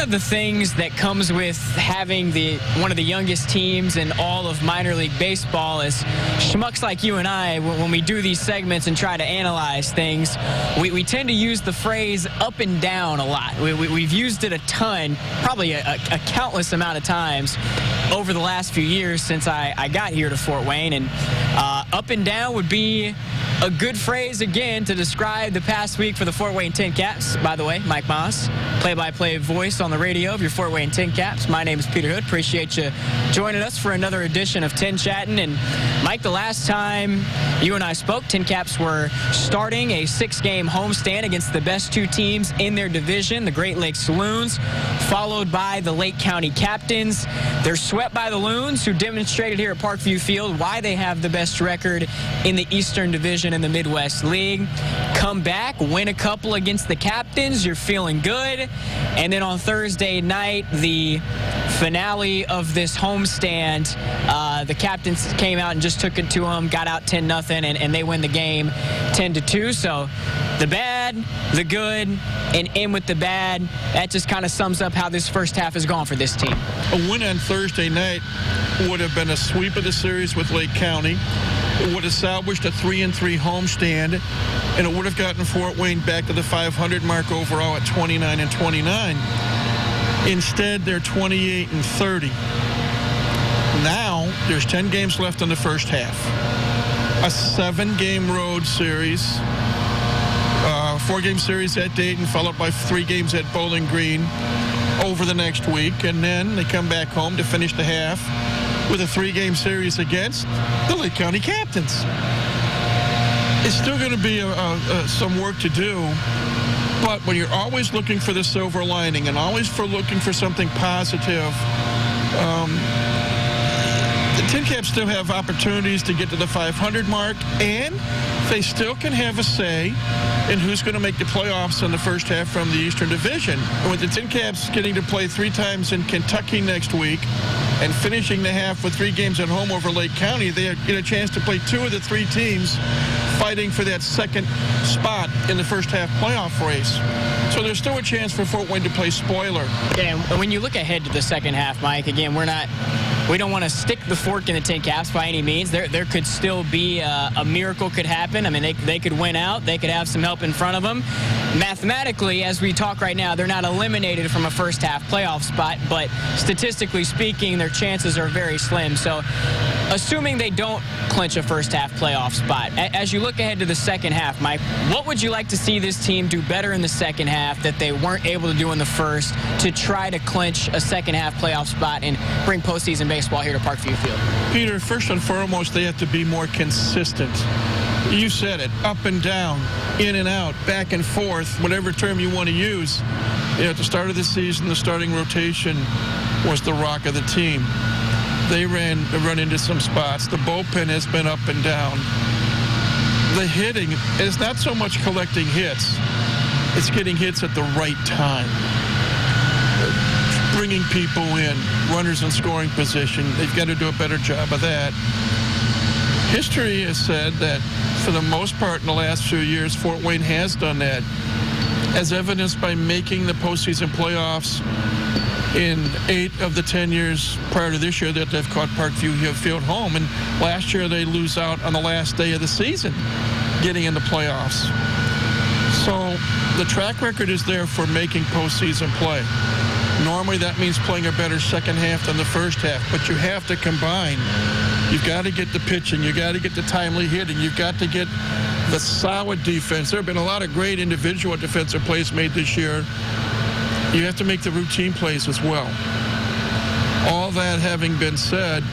of the things that comes with having one of the youngest teams in all of minor league baseball is schmucks like you and I, when we do these segments and try to analyze things, we tend to use the phrase up and down a lot. We've used it a ton, probably a countless amount of times over the last few years since I got here to Fort Wayne. And up and down would be a good phrase, again, to describe the past week for the Fort Wayne TinCaps. By the way, Mike Moss, play-by-play voice on the radio of your Fort Wayne TinCaps. My name is Peter Hood. Appreciate you joining us for another edition of TinChattin. And, Mike, the last time you and I spoke, TinCaps were starting a 6-game homestand against the best 2 teams in their division, the Great Lakes Loons, followed by the Lake County Captains. They're swept by the Loons, who demonstrated here at Parkview Field why they have the best record in the Eastern Division in the Midwest League. Come back, win a couple against the Captains, you're feeling good. And then on Thursday night, the finale of this homestand, the Captains came out and just took it to them, got out 10-0, and they win the game 10-2. So the bad, the good, and in with the bad. That just kind of sums up how this first half has gone for this team. A win on Thursday night would have been a sweep of the series with Lake County. It would have salvaged a 3-3 homestand, and it would have gotten Fort Wayne back to the 500 mark overall at 29-29. Instead, they're 28-30. Now, there's 10 games left in the first half. A 7-game road series, 4-game series at Dayton, followed by 3 games at Bowling Green over the next week, and then they come back home to finish the half with a 3-game series against the Lake County Captains. It's still going to be some work to do, but when you're always looking for the silver lining and always looking for something positive, the TinCaps still have opportunities to get to the 500 mark, and they still can have a say in who's going to make the playoffs in the first half from the Eastern Division. And with the TinCaps getting to play 3 times in Kentucky next week and finishing the half with 3 games at home over Lake County, they get a chance to play 2 of the 3 teams fighting for that second spot in the first half playoff race. So there's still a chance for Fort Wayne to play spoiler. Yeah, and when you look ahead to the second half, Mike, again, we don't want to stick the fork in the TinCaps by any means. There could still be a miracle could happen. I mean, they could win out. They could have some help in front of them. Mathematically, as we talk right now, they're not eliminated from a first half playoff spot, but statistically speaking, their chances are very slim. So assuming they don't clinch a first half playoff spot, as you look ahead to the second half, Mike, what would you like to see this team do better in the second half that they weren't able to do in the first to try to clinch a second half playoff spot and bring postseason baseball here to Parkview Field? Peter, first and foremost, they have to be more consistent. You said it, up and down, in and out, back and forth, whatever term you want to use. At the start of the season, the starting rotation was the rock of the team. They run into some spots. The bullpen has been up and down. The hitting is not so much collecting hits. It's getting hits at the right time. Bringing people in, runners in scoring position. They've got to do a better job of that. History has said that for the most part in the last few years, Fort Wayne has done that, as evidenced by making the postseason playoffs in 8 of the 10 years prior to this year that they've caught Parkview Field home. And last year they lose out on the last day of the season getting in the playoffs. So the track record is there for making postseason play. Normally that means playing a better second half than the first half, but you have to combine. You've got to get the pitching. You've got to get the timely hitting. You've got to get the solid defense. There have been a lot of great individual defensive plays made this year. You have to make the routine plays as well. All that having been said,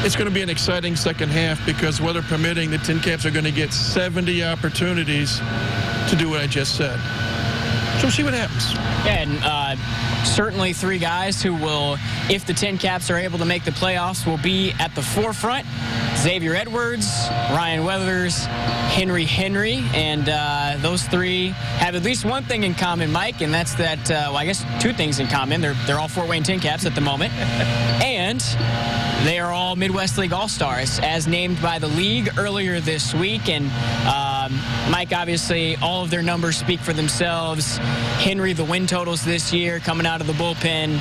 it's going to be an exciting second half because, weather permitting, the TinCaps are going to get 70 opportunities to do what I just said. So we'll see what happens. Yeah, and certainly 3 guys who will, if the TinCaps are able to make the playoffs, will be at the forefront. Xavier Edwards, Ryan Weathers, Henry, and those 3 have at least one thing in common, Mike, and that's that, well, I guess 2 things in common. They're all Fort Wayne TinCaps at the moment, and they are all Midwest League All-Stars, as named by the league earlier this week. And Mike, obviously, all of their numbers speak for themselves. Henry, the win totals this year coming out of the bullpen.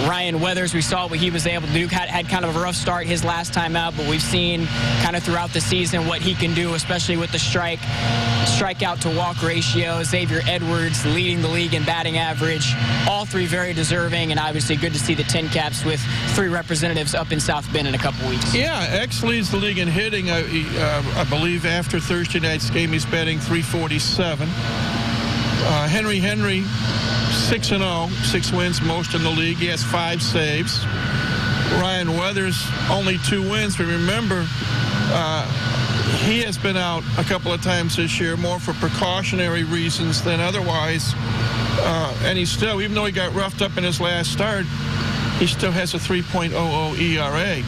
Ryan Weathers, we saw what he was able to do. Had kind of a rough start his last time out, but we've seen kind of throughout the season what he can do, especially with the strikeout to walk ratio. Xavier Edwards leading the league in batting average. All three very deserving, and obviously good to see the Tin Caps with three representatives up in South Bend in a couple weeks. Yeah, X leads the league in hitting. I believe after Thursday night's game, he's batting .347. Henry, 6-0, 6 wins, most in the league. He has 5 saves. Ryan Weathers, only 2 wins. But remember, he has been out a couple of times this year, more for precautionary reasons than otherwise. And he's still, even though he got roughed up in his last start, he still has a 3.00 ERA.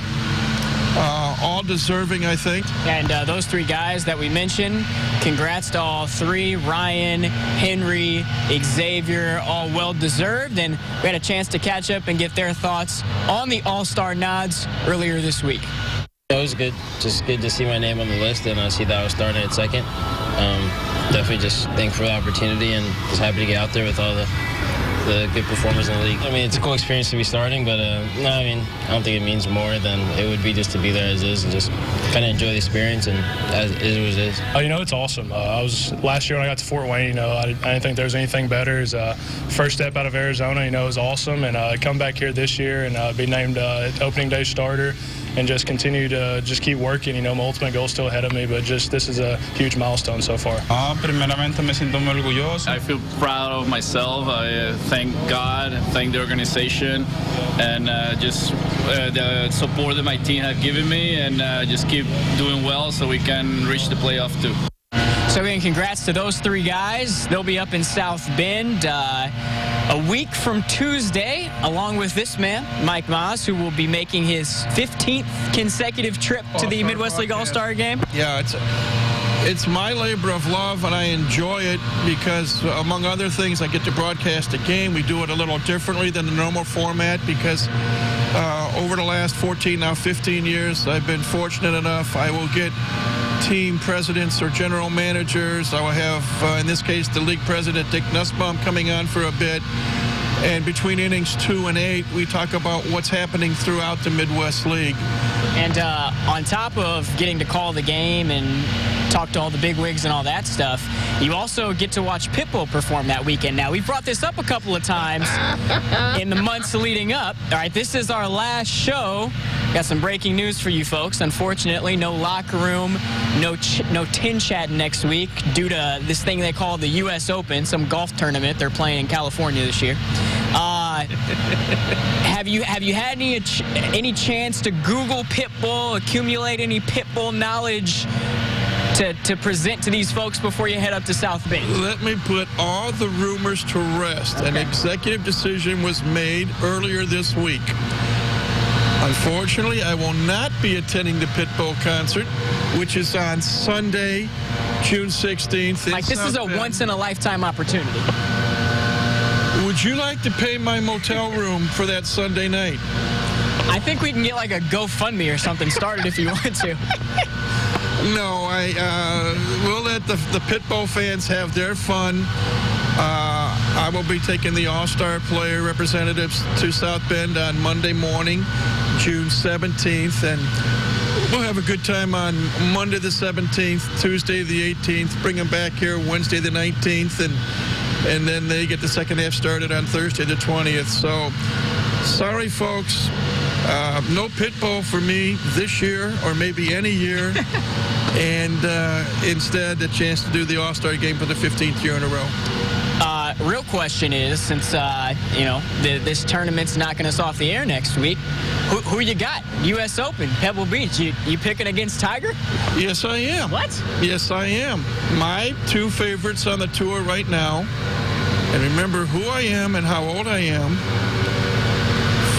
All deserving, I think. And those 3 guys that we mentioned, congrats to all 3, Ryan, Henry, Xavier, all well-deserved. And we had a chance to catch up and get their thoughts on the All-Star nods earlier this week. It was good. Just good to see my name on the list, and I see that I was starting at second. Definitely just thankful for the opportunity and just happy to get out there with all the good performers in the league. I mean, it's a cool experience to be starting, but no, I mean, I don't think it means more than it would be just to be there as is and just kind of enjoy the experience and as is what it is. You know, it's awesome. Last year when I got to Fort Wayne, you know, I didn't think there was anything better. It's first step out of Arizona, you know, is awesome, and come back here this year and be named opening day starter and just continue to just keep working. You know, my ultimate goal is still ahead of me, but just this is a huge milestone so far. Primeramente me siento muy orgulloso. I feel proud of myself. I thank God, thank the organization, and just the support that my team have given me, and just keep doing well so we can reach the playoff too. So again, congrats to those 3 guys. They'll be up in South Bend a week from Tuesday, along with this man, Mike Moss, who will be making his 15th consecutive trip to the Midwest League All-Star Game. Yeah, it's my labor of love, and I enjoy it because, among other things, I get to broadcast a game. We do it a little differently than the normal format because over the last 14, now 15 years, I've been fortunate enough I will get team presidents or general managers. I will have, in this case, the league president, Dick Nussbaum, coming on for a bit. And between innings 2 and 8, we talk about what's happening throughout the Midwest League. And on top of getting to call the game and talk to all the bigwigs and all that stuff, you also get to watch Pitbull perform that weekend. Now, we brought this up a couple of times in the months leading up. All right, this is our last show. Got some breaking news for you folks. Unfortunately, no locker room, no TinChattin next week due to this thing they call the U.S. Open, some golf tournament they're playing in California this year. Have you had any chance to Google Pitbull, accumulate any Pitbull knowledge to present to these folks before you head up to South Bend? Let me put all the rumors to rest. Okay. An executive decision was made earlier this week. Unfortunately, I will not be attending the Pitbull concert, which is on Sunday, June 16th. Like, this is a once-in-a-lifetime opportunity. Would you like to pay my motel room for that Sunday night? I think we can get like a GoFundMe or something started if you want to. No, we'll let the Pitbull fans have their fun. I will be taking the All-Star player representatives to South Bend on Monday morning, June 17th, and we'll have a good time on Monday the 17th, Tuesday the 18th, bring them back here Wednesday the 19th, and then they get the second half started on Thursday the 20th. So, sorry, folks, no Pitbull for me this year or maybe any year, and instead a chance to do the All-Star game for the 15th year in a row. Real question is, since this tournament's knocking us off the air next week, who you got? U.S. Open, Pebble Beach. You picking against Tiger? Yes, I am. What? Yes, I am. My 2 favorites on the tour right now, and remember who I am and how old I am.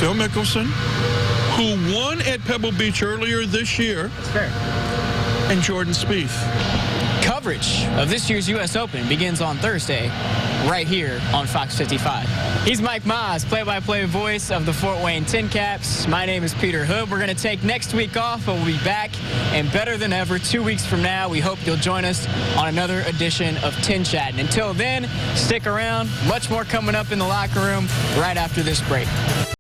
Phil Mickelson, who won at Pebble Beach earlier this year. That's fair. And Jordan Spieth. Coverage of this year's U.S. Open begins on Thursday, right here on Fox 55. He's Mike Maas, play-by-play voice of the Fort Wayne Tin Caps. My name is Peter Hood. We're going to take next week off, but we'll be back and better than ever 2 weeks from now. We hope you'll join us on another edition of TinChattin. Until then, stick around. Much more coming up in the locker room right after this break.